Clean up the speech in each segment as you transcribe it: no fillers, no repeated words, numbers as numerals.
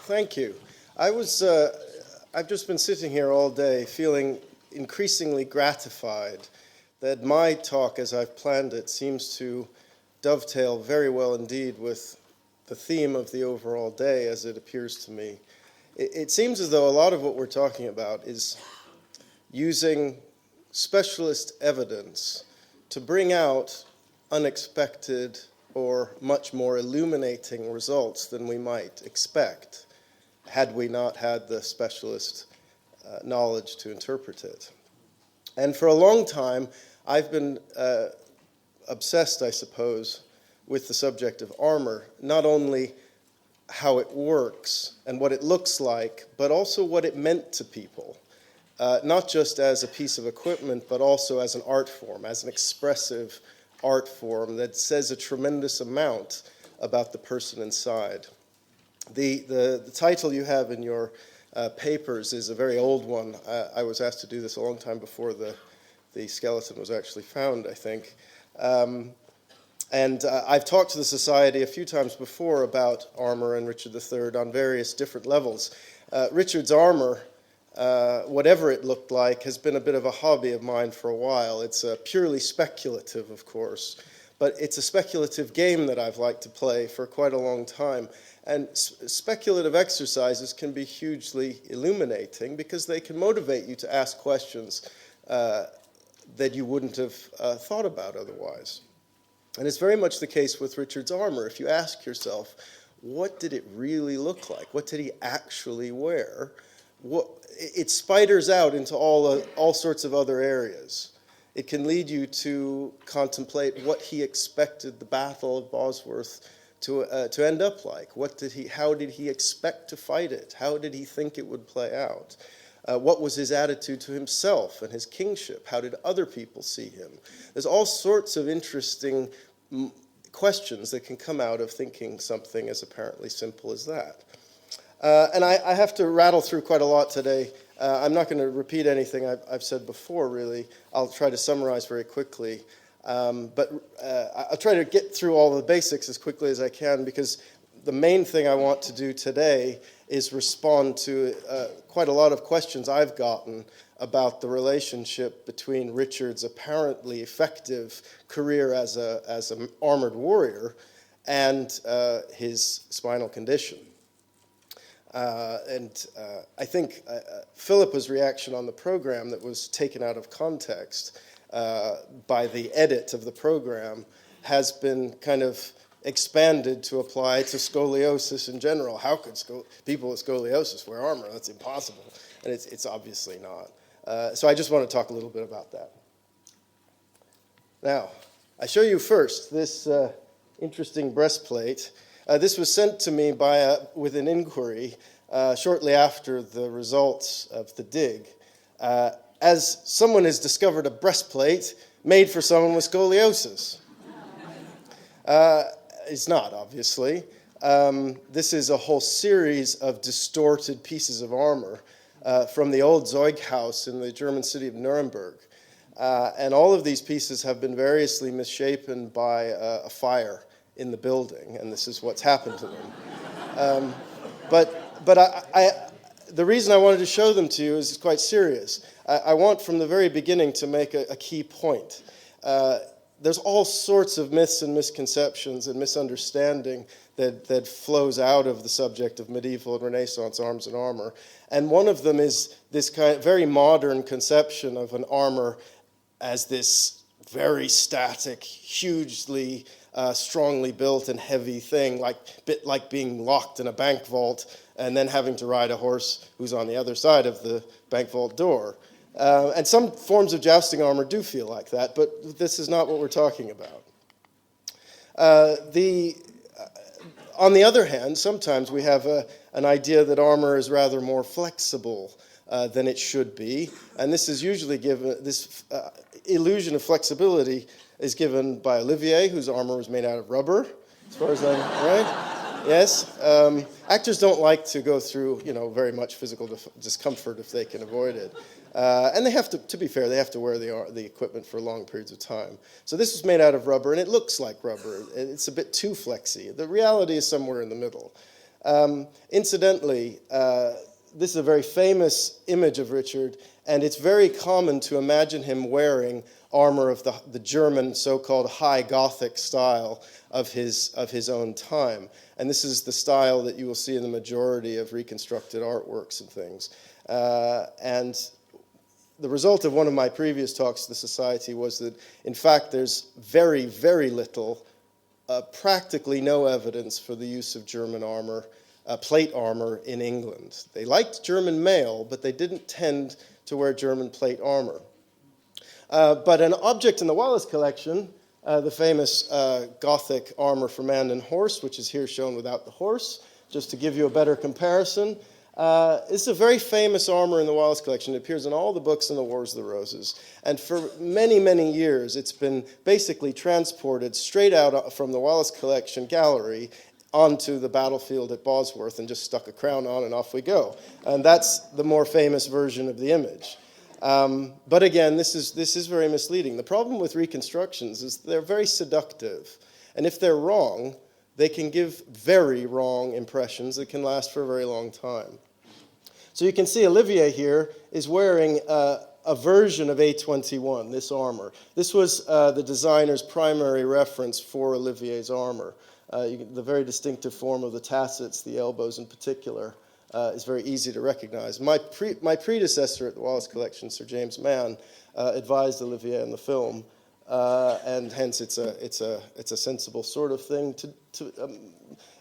Thank you. I've just been sitting here all day feeling increasingly gratified that my talk, as I've planned it, seems to dovetail very well indeed with the theme of the overall day as it appears to me. It seems as though a lot of what we're talking about is using specialist evidence to bring out unexpected or much more illuminating results than we might expect had we not had the specialist knowledge to interpret it. And for a long time, I've been obsessed, I suppose, with the subject of armor, not only how it works and what it looks like, but also what it meant to people, not just as a piece of equipment, but also as an art form, as an expressive art form that says a tremendous amount about the person inside. The title you have in your papers is a very old one. I was asked to do this a long time before the skeleton was actually found, I think. And I've talked to the Society a few times before about Armour and Richard III on various different levels. Richard's armor, whatever it looked like, has been a bit of a hobby of mine for a while. It's purely speculative, of course, but it's a speculative game that I've liked to play for quite a long time. And speculative exercises can be hugely illuminating because they can motivate you to ask questions that you wouldn't have thought about otherwise. And it's very much the case with Richard's armor. If you ask yourself, what did it really look like? What did he actually wear? It spiders out into all sorts of other areas. It can lead you to contemplate what he expected the Battle of Bosworth to end up like. How did he expect to fight it? How did he think it would play out? What was his attitude to himself and his kingship? How did other people see him? There's all sorts of interesting questions that can come out of thinking something as apparently simple as that. And I have to rattle through quite a lot today. I'm not going to repeat anything I've said before, really. I'll try to summarize very quickly. But I'll try to get through all the basics as quickly as I can, because the main thing I want to do today is respond to quite a lot of questions I've gotten about the relationship between Richard's apparently effective career as an armored warrior and his spinal condition. And I think Philippa's reaction on the program that was taken out of context by the edit of the program has been kind of expanded to apply to scoliosis in general. How could people with scoliosis wear armor? That's impossible. And it's obviously not. So I just want to talk a little bit about that. Now, I show you first this interesting breastplate. This was sent to me with an inquiry shortly after the results of the dig. As someone has discovered a breastplate made for someone with scoliosis. It's not, obviously. This is a whole series of distorted pieces of armor from the old Zeughaus in the German city of Nuremberg. And all of these pieces have been variously misshapen by a fire in the building, and this is what's happened to them. But the reason I wanted to show them to you is quite serious. I want from the very beginning to make a key point. There's all sorts of myths and misconceptions and misunderstanding that flows out of the subject of medieval and Renaissance arms and armor. And one of them is this kind of very modern conception of an armor as this very static, hugely strongly built and heavy thing, bit like being locked in a bank vault and then having to ride a horse who's on the other side of the bank vault door. And some forms of jousting armor do feel like that, but this is not what we're talking about. On the other hand, sometimes we have an idea that armor is rather more flexible than it should be, and this is usually given, this illusion of flexibility is given by Olivier, whose armor was made out of rubber, as far as I'm right. Yes. Actors don't like to go through, very much physical discomfort if they can avoid it. And they have to be fair, they have to wear the equipment for long periods of time. So this was made out of rubber, and it looks like rubber. It's a bit too flexy. The reality is somewhere in the middle. Incidentally, this is a very famous image of Richard, and it's very common to imagine him wearing armor of the German so-called high Gothic style of his own time. And this is the style that you will see in the majority of reconstructed artworks and things. And the result of one of my previous talks to the Society was that, in fact, there's very, very little, practically no evidence for the use of German armor, plate armor in England. They liked German mail, but they didn't tend to wear German plate armor. But an object in the Wallace collection, the famous Gothic armor for man and horse, which is here shown without the horse, just to give you a better comparison. It's a very famous armor in the Wallace collection. It appears in all the books in the Wars of the Roses. And for many, many years, it's been basically transported straight out from the Wallace collection gallery onto the battlefield at Bosworth and just stuck a crown on and off we go. And that's the more famous version of the image. But again, this is very misleading. The problem with reconstructions is they're very seductive. And if they're wrong, they can give very wrong impressions that can last for a very long time. So you can see Olivier here is wearing a version of A21, this armor. This was the designer's primary reference for Olivier's armor. The very distinctive form of the tassets, the elbows in particular, is very easy to recognize. My predecessor at the Wallace Collection, Sir James Mann, advised Olivier in the film, and hence it's a sensible sort of thing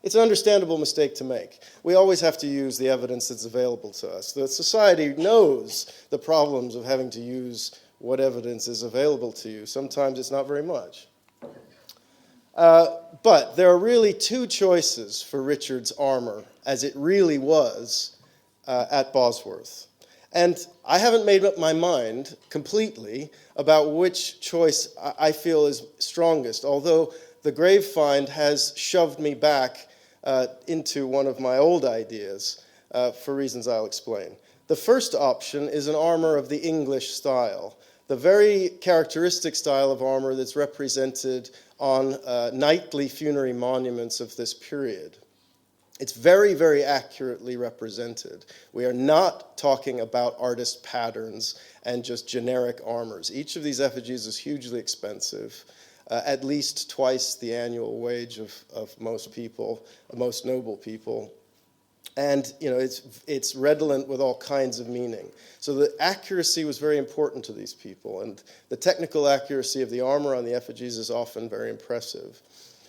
it's an understandable mistake to make. We always have to use the evidence that's available to us. The Society knows the problems of having to use what evidence is available to you. Sometimes it's not very much. But there are really two choices for Richard's armor, as it really was at Bosworth. And I haven't made up my mind completely about which choice I feel is strongest, although the grave find has shoved me back into one of my old ideas for reasons I'll explain. The first option is an armor of the English style, the very characteristic style of armor that's represented on knightly funerary monuments of this period. It's very, very accurately represented. We are not talking about artist patterns and just generic armors. Each of these effigies is hugely expensive, at least twice the annual wage of most people, most noble people. And it's redolent with all kinds of meaning. So the accuracy was very important to these people, and the technical accuracy of the armor on the effigies is often very impressive.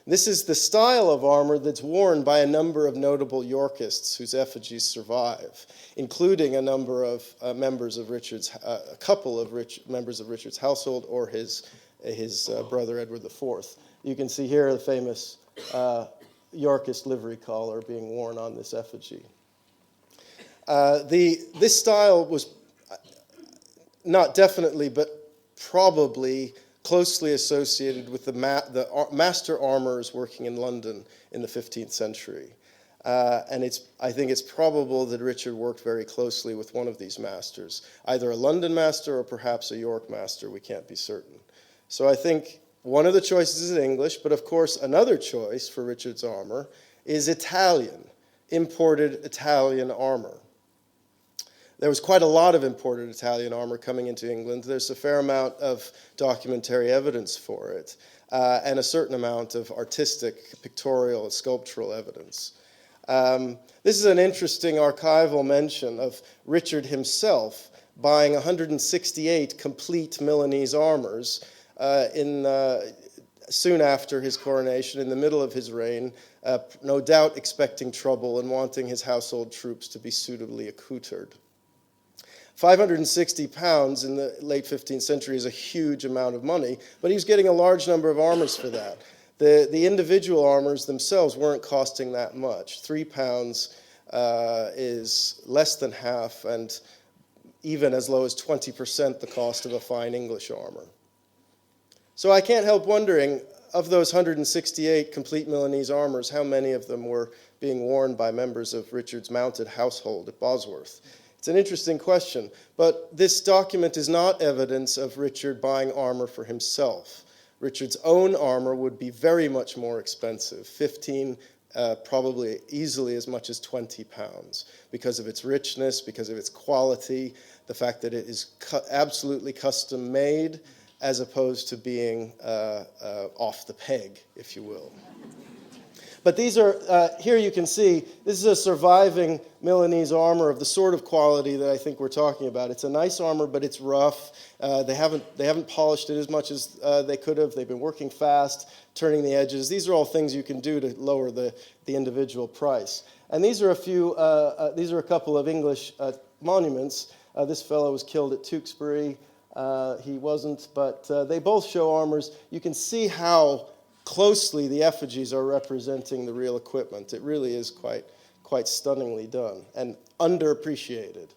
This is the style of armor that's worn by a number of notable Yorkists whose effigies survive, including a number of members of a couple of members of Richard's household or his brother Edward IV. You can see here the famous Yorkist livery collar being worn on this effigy. This style was not definitely, but probably closely associated with the master armorers working in London in the 15th century. And I think it's probable that Richard worked very closely with one of these masters, either a London master or perhaps a York master, we can't be certain. So I think one of the choices is English, but of course another choice for Richard's armor is Italian, imported Italian armor. There was quite a lot of imported Italian armor coming into England. There's a fair amount of documentary evidence for it, and a certain amount of artistic, pictorial, sculptural evidence. This is an interesting archival mention of Richard himself buying 168 complete Milanese armors soon after his coronation, in the middle of his reign, no doubt expecting trouble and wanting his household troops to be suitably accoutred. 560 pounds in the late 15th century is a huge amount of money, but he was getting a large number of armors for that. The individual armors themselves weren't costing that much. £3 is less than half, and even as low as 20% the cost of a fine English armor. So I can't help wondering, of those 168 complete Milanese armors, how many of them were being worn by members of Richard's mounted household at Bosworth? It's an interesting question, but this document is not evidence of Richard buying armor for himself. Richard's own armor would be very much more expensive, 15 probably easily as much as 20 pounds because of its richness, because of its quality, the fact that it is absolutely custom made as opposed to being off the peg, if you will. But these are, here you can see, this is a surviving Milanese armor of the sort of quality that I think we're talking about. It's a nice armor, but it's rough. They haven't polished it as much as they could have. They've been working fast, turning the edges. These are all things you can do to lower the individual price. And these are a couple of English monuments. This fellow was killed at Tewkesbury. He wasn't, but they both show armors. You can see how closely the effigies are representing the real equipment. It really is quite stunningly done and underappreciated.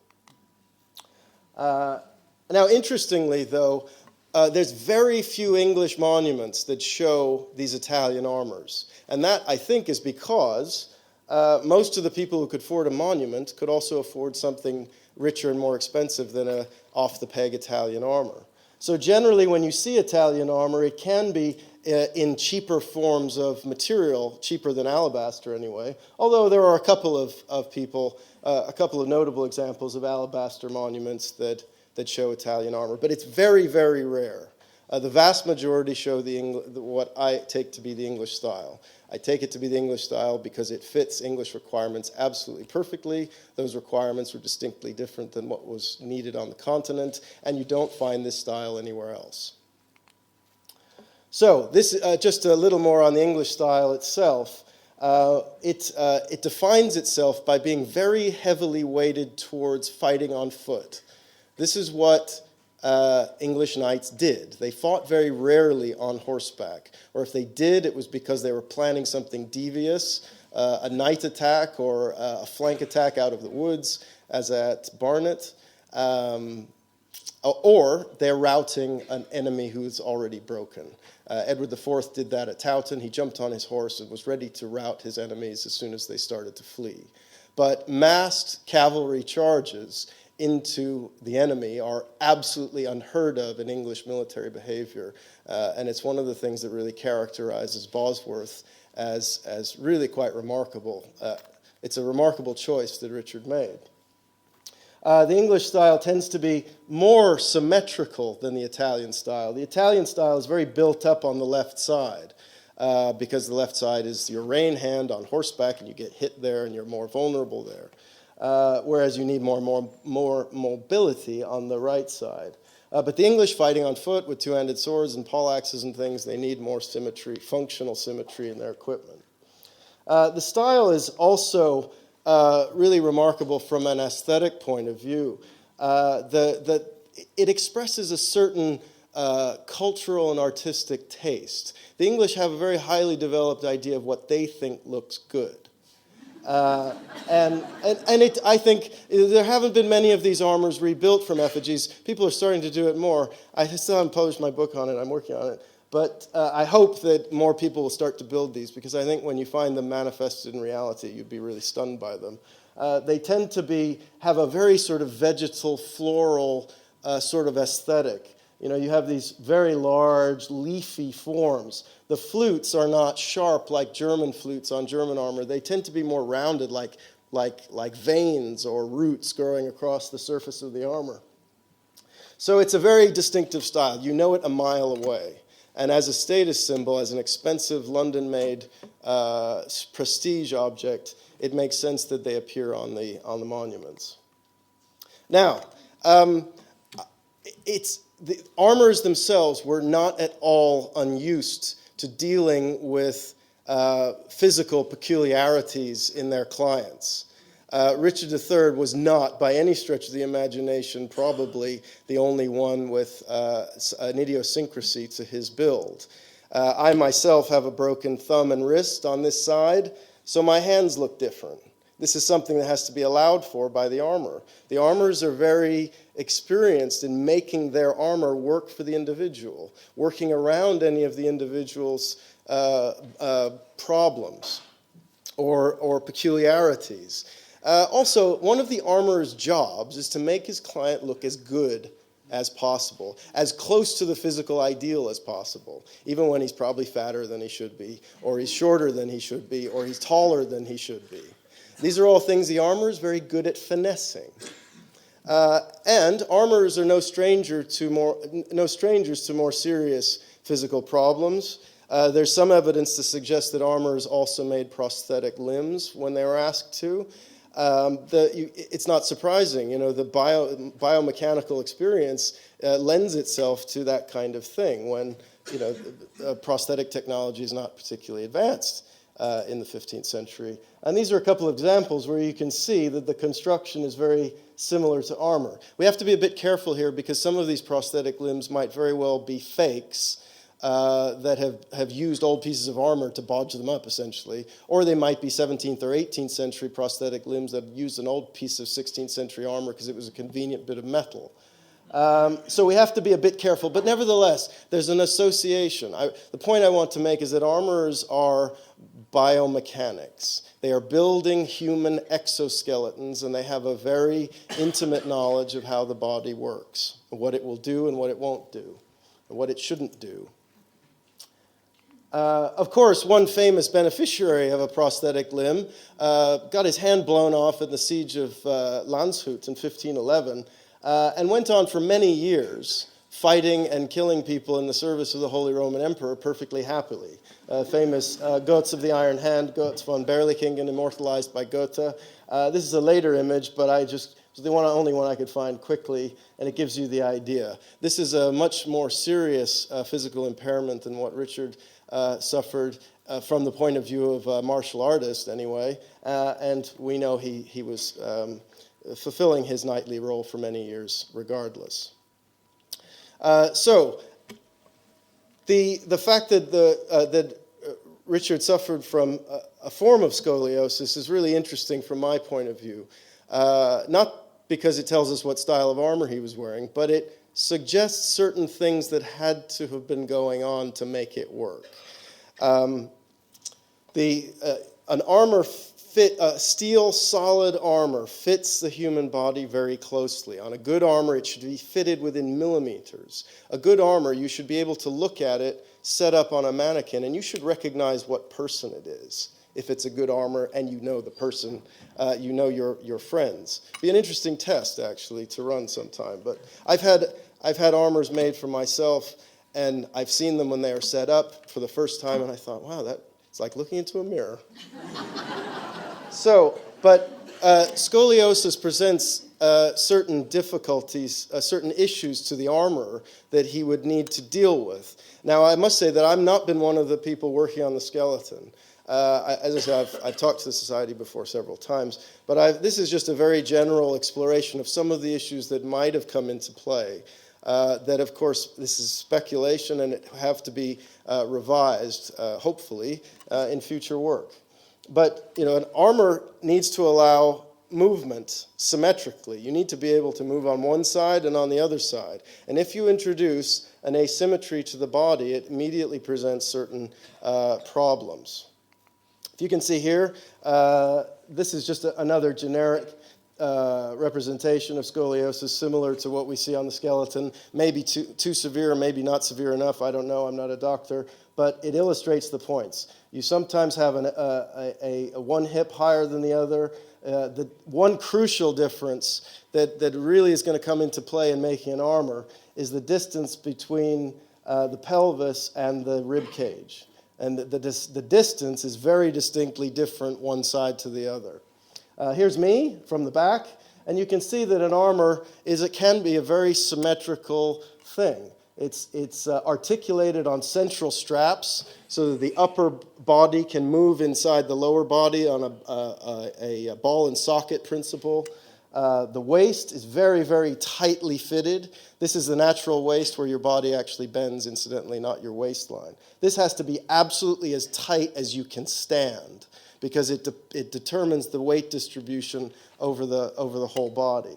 Now, interestingly, though, there's very few English monuments that show these Italian armors. And that, I think, is because most of the people who could afford a monument could also afford something richer and more expensive than a off-the-peg Italian armor. So generally, when you see Italian armor, it can be in cheaper forms of material, cheaper than alabaster anyway, although there are a couple of people, a couple of notable examples of alabaster monuments that show Italian armor, but it's very, very rare. The vast majority show what I take to be the English style. I take it to be the English style because it fits English requirements absolutely perfectly. Those requirements were distinctly different than what was needed on the continent, and you don't find this style anywhere else. So this just a little more on the English style itself. It defines itself by being very heavily weighted towards fighting on foot. This is what English knights did. They fought very rarely on horseback, or if they did, it was because they were planning something devious, a night attack or a flank attack out of the woods, as at Barnet, or they're routing an enemy who's already broken. Edward IV did that at Towton. He jumped on his horse and was ready to rout his enemies as soon as they started to flee. But massed cavalry charges into the enemy are absolutely unheard of in English military behavior. And it's one of the things that really characterizes Bosworth as really quite remarkable. It's a remarkable choice that Richard made. The English style tends to be more symmetrical than the Italian style. The Italian style is very built up on the left side because the left side is your rein hand on horseback and you get hit there and you're more vulnerable there. Whereas you need more mobility on the right side. But the English fighting on foot with two-handed swords and poleaxes and things, they need more symmetry, functional symmetry in their equipment. The style is also really remarkable from an aesthetic point of view. It expresses a certain cultural and artistic taste. The English have a very highly developed idea of what they think looks good. I think there haven't been many of these armors rebuilt from effigies. People are starting to do it more. I still haven't published my book on it. I'm working on it. But I hope that more people will start to build these, because I think when you find them manifested in reality, you'd be really stunned by them. They tend to have a very sort of vegetal, floral sort of aesthetic. You know, you have these very large, leafy forms. The flutes are not sharp like German flutes on German armor. They tend to be more rounded, like veins or roots growing across the surface of the armor. So it's a very distinctive style. You know it a mile away. And as a status symbol, as an expensive London-made prestige object, it makes sense that they appear on the monuments. Now, the armors themselves were not at all unused to dealing with physical peculiarities in their clients. Richard III was not, by any stretch of the imagination, probably the only one with an idiosyncrasy to his build. I myself have a broken thumb and wrist on this side, so my hands look different. This is something that has to be allowed for by the armor. The armors are very experienced in making their armor work for the individual, working around any of the individual's problems or peculiarities. Also, one of the armorer's jobs is to make his client look as good as possible, as close to the physical ideal as possible, even when he's probably fatter than he should be, or he's shorter than he should be, or he's taller than he should be. These are all things the armor is very good at finessing. And armorers are no strangers to more serious physical problems. There's some evidence to suggest that armorers also made prosthetic limbs when they were asked to. It's not surprising, the biomechanical experience lends itself to that kind of thing when, prosthetic technology is not particularly advanced in the 15th century. And these are a couple of examples where you can see that the construction is very similar to armor. We have to be a bit careful here because some of these prosthetic limbs might very well be fakes that have used old pieces of armor to bodge them up, essentially. Or they might be 17th or 18th century prosthetic limbs that used an old piece of 16th century armor because it was a convenient bit of metal. So we have to be a bit careful. But nevertheless, there's an association. The point I want to make is that armorers are biomechanics. They are building human exoskeletons, and they have a very intimate knowledge of how the body works, what it will do and what it won't do, and what it shouldn't do. Of course, one famous beneficiary of a prosthetic limb got his hand blown off at the siege of Landshut in 1511 and went on for many years fighting and killing people in the service of the Holy Roman Emperor perfectly happily. Famous Goetz of the Iron Hand, Goetz von Berlichingen, immortalized by Goethe. This is a later image, but it was the only one I could find quickly, and it gives you the idea. This is a much more serious physical impairment than what Richard suffered from the point of view of a martial artist, anyway. And we know he was fulfilling his knightly role for many years, regardless. So the fact that Richard suffered from a form of scoliosis is really interesting from my point of view. Not because it tells us what style of armor he was wearing, but it suggests certain things that had to have been going on to make it work. An armor steel solid armor fits the human body very closely. On a good armor, it should be fitted within millimeters. A good armor, you should be able to look at it set up on a mannequin, and you should recognize what person it is. If it's a good armor and you know the person, you know your friends. Be an interesting test, actually, to run sometime. But I've had armors made for myself, and I've seen them when they are set up for the first time, and I thought, wow, it's like looking into a mirror. But scoliosis presents certain difficulties, certain issues to the armorer that he would need to deal with. Now, I must say that I've not been one of the people working on the skeleton. As I said, I've talked to the Society before several times, but this is just a very general exploration of some of the issues that might have come into play. That, of course, this is speculation and it have to be revised, hopefully, in future work. But, an armor needs to allow movement symmetrically. You need to be able to move on one side and on the other side. And if you introduce an asymmetry to the body, it immediately presents certain problems. If you can see here, this is just another generic representation of scoliosis, similar to what we see on the skeleton. Maybe too severe, maybe not severe enough. I don't know. I'm not a doctor. But it illustrates the points. You sometimes have a one hip higher than the other. The one crucial difference that really is going to come into play in making an armor is the distance between the pelvis and the rib cage. And the distance is very distinctly different one side to the other. Here's me from the back, and you can see that an armor can be a very symmetrical thing. It's articulated on central straps so that the upper body can move inside the lower body on a ball and socket principle. The waist is very, very tightly fitted. This is the natural waist where your body actually bends, incidentally, not your waistline. This has to be absolutely as tight as you can stand because it determines the weight distribution over the whole body.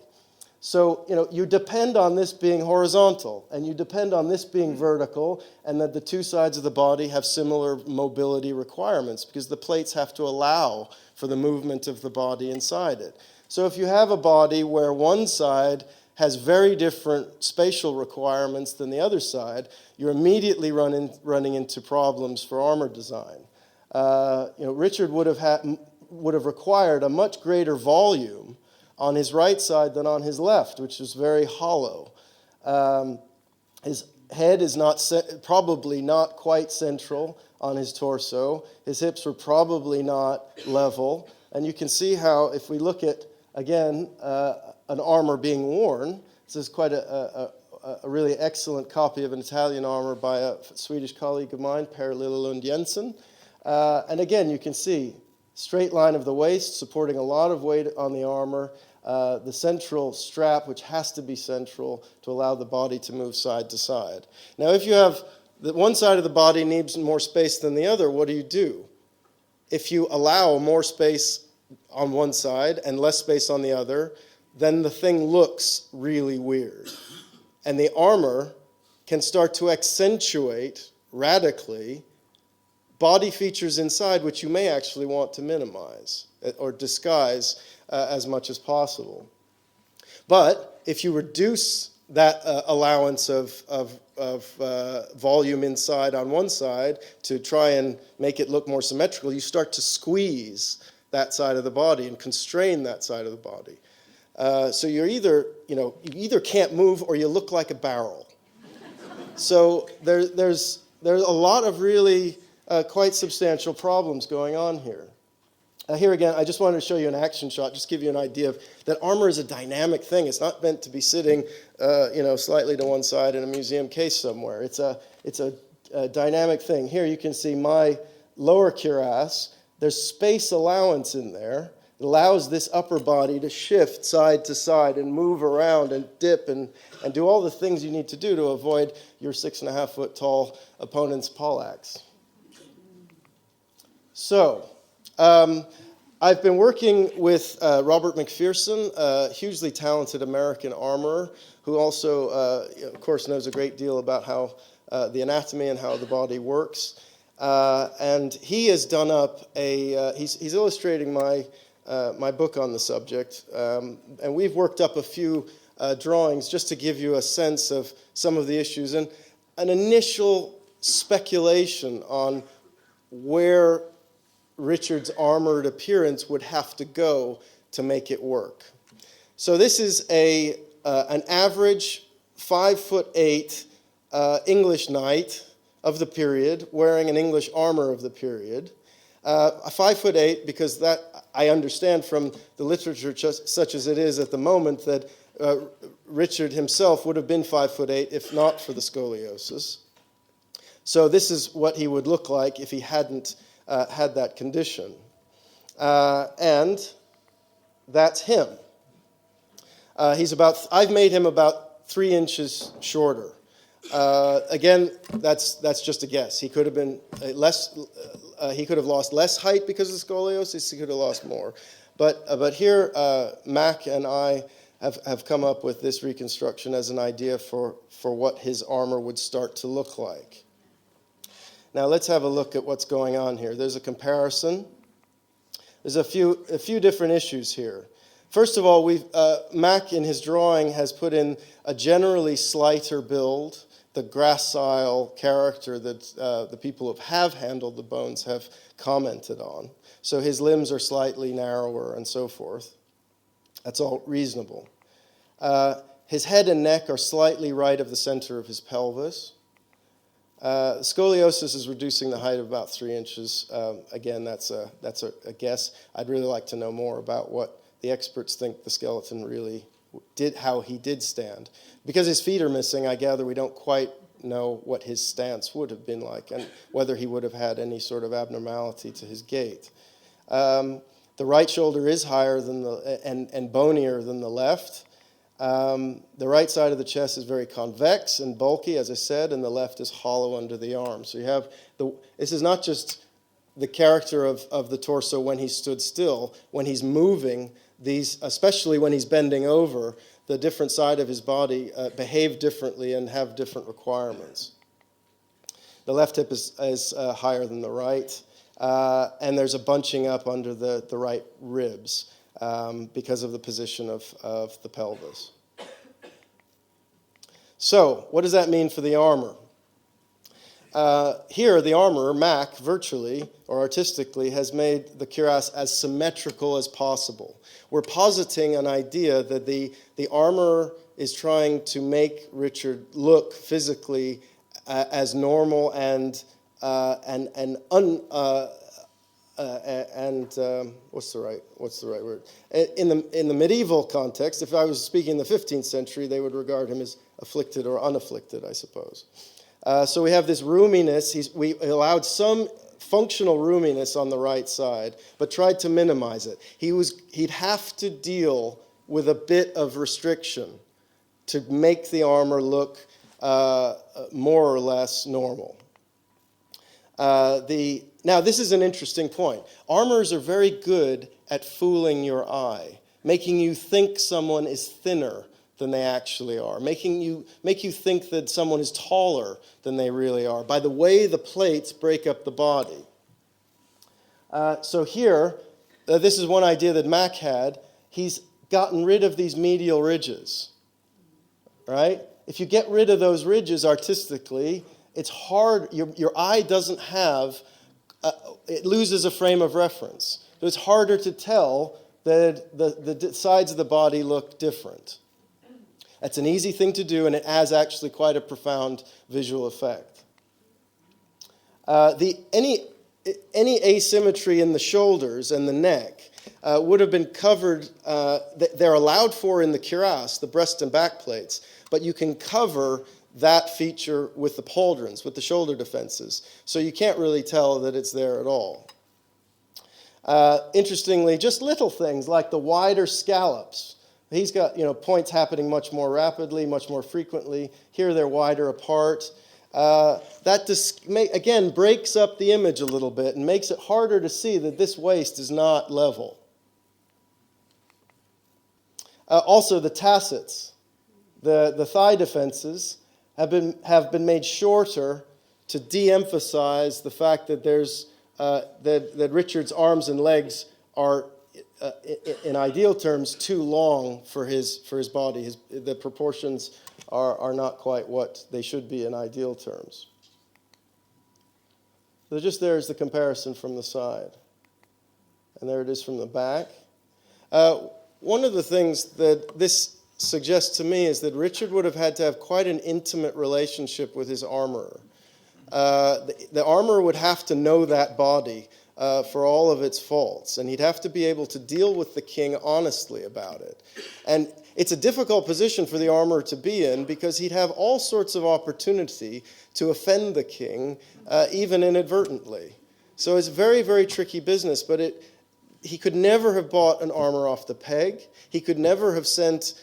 So, you depend on this being horizontal, and you depend on this being vertical, and that the two sides of the body have similar mobility requirements, because the plates have to allow for the movement of the body inside it. So if you have a body where one side has very different spatial requirements than the other side, you're immediately running into problems for armor design. Richard would have required a much greater volume on his right side than on his left, which is very hollow. His head is probably not quite central on his torso. His hips were probably not level. And you can see how, if we look at, again, an armor being worn, this is quite a really excellent copy of an Italian armor by a Swedish colleague of mine, Per Lillelund Jensen. And again, you can see straight line of the waist, supporting a lot of weight on the armor, the central strap, which has to be central to allow the body to move side to side. Now, if you have one side of the body needs more space than the other, what do? If you allow more space on one side and less space on the other, then the thing looks really weird. And the armor can start to accentuate radically body features inside which you may actually want to minimize or disguise as much as possible. But if you reduce that allowance of volume inside on one side to try and make it look more symmetrical, you start to squeeze that side of the body and constrain that side of the body. So you either can't move or you look like a barrel. So there's a lot of really quite substantial problems going on here. Here again, I just wanted to show you an action shot, just give you an idea of that armor is a dynamic thing. It's not meant to be sitting, slightly to one side in a museum case somewhere. It's a dynamic thing. Here you can see my lower cuirass. There's space allowance in there. It allows this upper body to shift side to side and move around and dip and do all the things you need to do to avoid your 6.5 foot tall opponent's poleaxe. So, I've been working with Robert McPherson, a hugely talented American armorer, who also, of course, knows a great deal about how the anatomy and how the body works. And he has done up he's illustrating my book on the subject, and we've worked up a few drawings just to give you a sense of some of the issues and an initial speculation on where Richard's armored appearance would have to go to make it work. So this is an average 5'8" English knight of the period wearing an English armor of the period. 5'8", because that I understand from the literature such as it is at the moment that Richard himself would have been 5'8" if not for the scoliosis. So this is what he would look like if he hadn't had that condition. And that's him. I've made him about 3 inches shorter. Again, that's just a guess. He could have been less. He could have lost less height because of scoliosis. He could have lost more. But here, Mac and I have come up with this reconstruction as an idea for what his armor would start to look like. Now let's have a look at what's going on here. There's a comparison. There's a few different issues here. First of all, Mac in his drawing has put in a generally slighter build, the gracile character that the people who have handled the bones have commented on. So his limbs are slightly narrower and so forth. That's all reasonable. His head and neck are slightly right of the center of his pelvis. Scoliosis is reducing the height of about 3 inches. Again, that's a guess. I'd really like to know more about what the experts think the skeleton really did, how he did stand. Because his feet are missing, I gather we don't quite know what his stance would have been like and whether he would have had any sort of abnormality to his gait. The right shoulder is higher than and bonier than the left. The right side of the chest is very convex and bulky, as I said, and the left is hollow under the arm. So you have this is not just the character of the torso when he stood still. When he's moving, especially when he's bending over, the different side of his body behave differently and have different requirements. The left hip is higher than the right, and there's a bunching up under the right ribs because of the position of the pelvis. So, what does that mean for the armor? Here, the armorer, Mack, virtually or artistically, has made the cuirass as symmetrical as possible. We're positing an idea that the armorer is trying to make Richard look physically as normal and what's the right word? In the medieval context, if I was speaking in the 15th century, they would regard him as afflicted or unafflicted, I suppose. So we have this roominess. We allowed some functional roominess on the right side, but tried to minimize it. He'd have to deal with a bit of restriction to make the armor look more or less normal. Now, this is an interesting point. Armorers are very good at fooling your eye, making you think someone is thinner than they actually are, make you think that someone is taller than they really are, by the way the plates break up the body. So here, this is one idea that Mack had. He's gotten rid of these medial ridges, right? If you get rid of those ridges artistically, it's hard. Your eye doesn't have, it loses a frame of reference. So it's harder to tell that the sides of the body look different. That's an easy thing to do, and it has actually quite a profound visual effect. Any asymmetry in the shoulders and the neck would have been covered, they're allowed for in the cuirass, the breast and back plates, but you can cover that feature with the pauldrons, with the shoulder defenses. So you can't really tell that it's there at all. Interestingly, just little things like the wider scallops. He's got points happening much more rapidly, much more frequently. Here they're wider apart. That again breaks up the image a little bit and makes it harder to see that this waist is not level. Also, the tassets, the thigh defenses, have been made shorter to de-emphasize the fact that that Richard's arms and legs are, in ideal terms, too long for his body. The proportions are not quite what they should be in ideal terms. So just there's the comparison from the side. And there it is from the back. One of the things that this suggests to me is that Richard would have had to have quite an intimate relationship with his armorer. The armorer would have to know that body for all of its faults, and he'd have to be able to deal with the king honestly about it. And it's a difficult position for the armorer to be in because he'd have all sorts of opportunity to offend the king, even inadvertently. So it's a very, very tricky business, but he could never have bought an armor off the peg. He could never have sent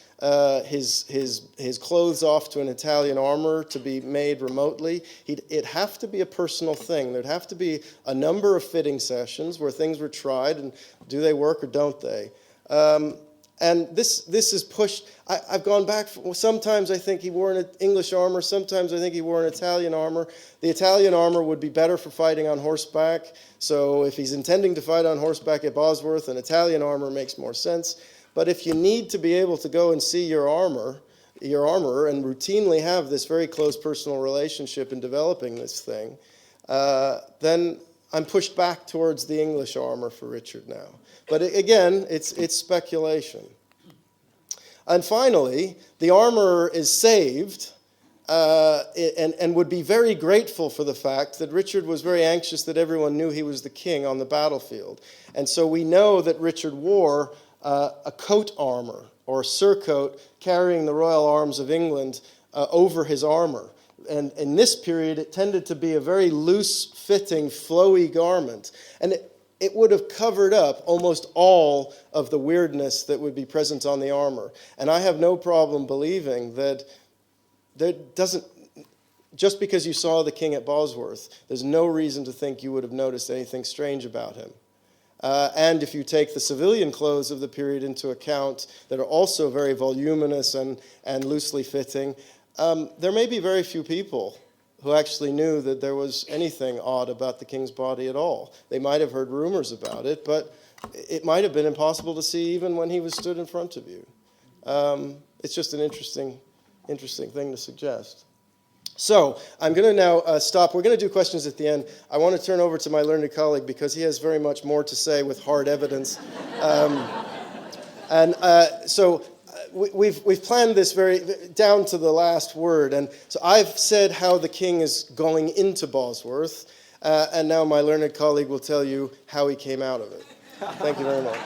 his clothes off to an Italian armorer to be made remotely. It'd have to be a personal thing. There'd have to be a number of fitting sessions where things were tried, and do they work or don't they? And this is pushed. I've gone back. Sometimes I think he wore an English armor. Sometimes I think he wore an Italian armor. The Italian armor would be better for fighting on horseback. So if he's intending to fight on horseback at Bosworth, an Italian armor makes more sense. But if you need to be able to go and see your armorer, and routinely have this very close personal relationship in developing this thing, then I'm pushed back towards the English armor for Richard now. But again, it's speculation. And finally, the armorer is saved and would be very grateful for the fact that Richard was very anxious that everyone knew he was the king on the battlefield. And so we know that Richard wore a coat armor or a surcoat carrying the royal arms of England over his armor. And in this period, it tended to be a very loose-fitting, flowy garment. And it would have covered up almost all of the weirdness that would be present on the armor. And I have no problem believing that just because you saw the king at Bosworth, there's no reason to think you would have noticed anything strange about him. And if you take the civilian clothes of the period into account, that are also very voluminous and loosely fitting, there may be very few people who actually knew that there was anything odd about the king's body at all. They might have heard rumors about it, but it might have been impossible to see even when he was stood in front of you. It's just an interesting interesting thing to suggest. So I'm going to now stop. We're going to do questions at the end. I want to turn over to my learned colleague because he has very much more to say with hard evidence. We've planned this very down to the last word. And so I've said how the king is going into Bosworth, and now my learned colleague will tell you how he came out of it. Thank you very much.